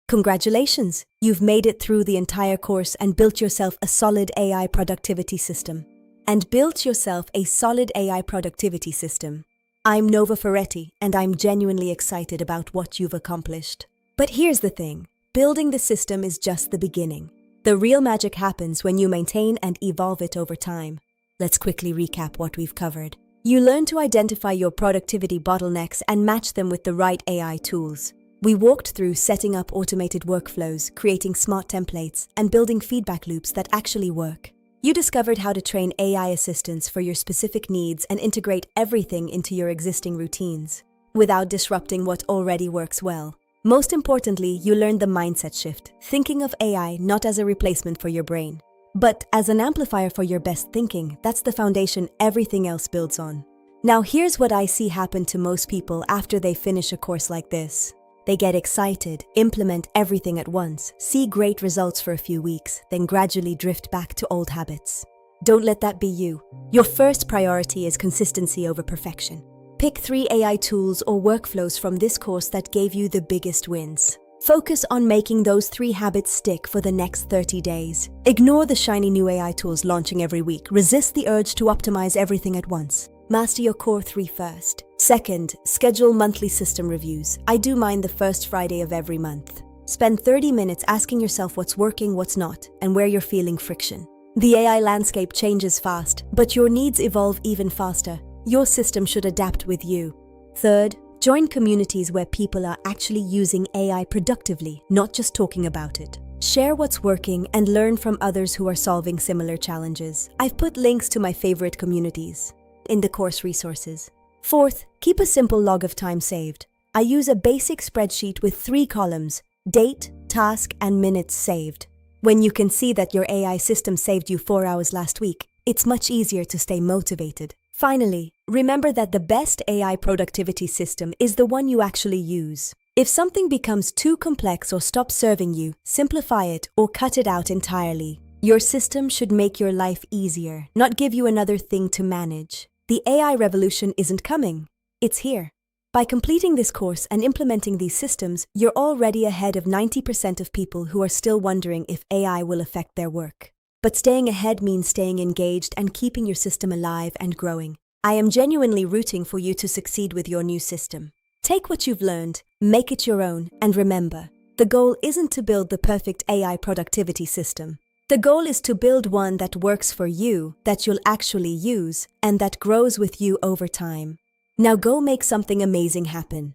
Congratulations! You've made it through the entire course and built yourself a solid AI productivity system. I'm Nova Ferretti, and I'm genuinely excited about what you've accomplished. But here's the thing. Building the system is just the beginning. The real magic happens when you maintain and evolve it over time. Let's quickly recap what we've covered. You learn to identify your productivity bottlenecks and match them with the right AI tools. We walked through setting up automated workflows, creating smart templates, and building feedback loops that actually work. You discovered how to train AI assistants for your specific needs and integrate everything into your existing routines, without disrupting what already works well. Most importantly, you learned the mindset shift, thinking of AI not as a replacement for your brain, but as an amplifier for your best thinking. That's the foundation everything else builds on. Now here's what I see happen to most people after they finish a course like this. They get excited, implement everything at once, see great results for a few weeks, then gradually drift back to old habits. Don't let that be you. Your first priority is consistency over perfection. Pick 3 AI tools or workflows from this course that gave you the biggest wins. Focus on making those 3 habits stick for the next 30 days. Ignore the shiny new AI tools launching every week. Resist the urge to optimize everything at once. Master your core 3 first. Second, schedule monthly system reviews. I do mine the first Friday of every month. Spend 30 minutes asking yourself what's working, what's not, and where you're feeling friction. The AI landscape changes fast, but your needs evolve even faster. Your system should adapt with you. Third, join communities where people are actually using AI productively, not just talking about it. Share what's working and learn from others who are solving similar challenges. I've put links to my favorite communities in the course resources. Fourth, keep a simple log of time saved. I use a basic spreadsheet with 3 columns: date, task, and minutes saved. When you can see that your AI system saved you 4 hours last week, it's much easier to stay motivated. Finally, remember that the best AI productivity system is the one you actually use. If something becomes too complex or stops serving you, simplify it or cut it out entirely. Your system should make your life easier, not give you another thing to manage. The AI revolution isn't coming, it's here. By completing this course and implementing these systems, you're already ahead of 90% of people who are still wondering if AI will affect their work. But staying ahead means staying engaged and keeping your system alive and growing. I am genuinely rooting for you to succeed with your new system. Take what you've learned, make it your own, and remember, the goal isn't to build the perfect AI productivity system. The goal is to build one that works for you, that you'll actually use, and that grows with you over time. Now go make something amazing happen.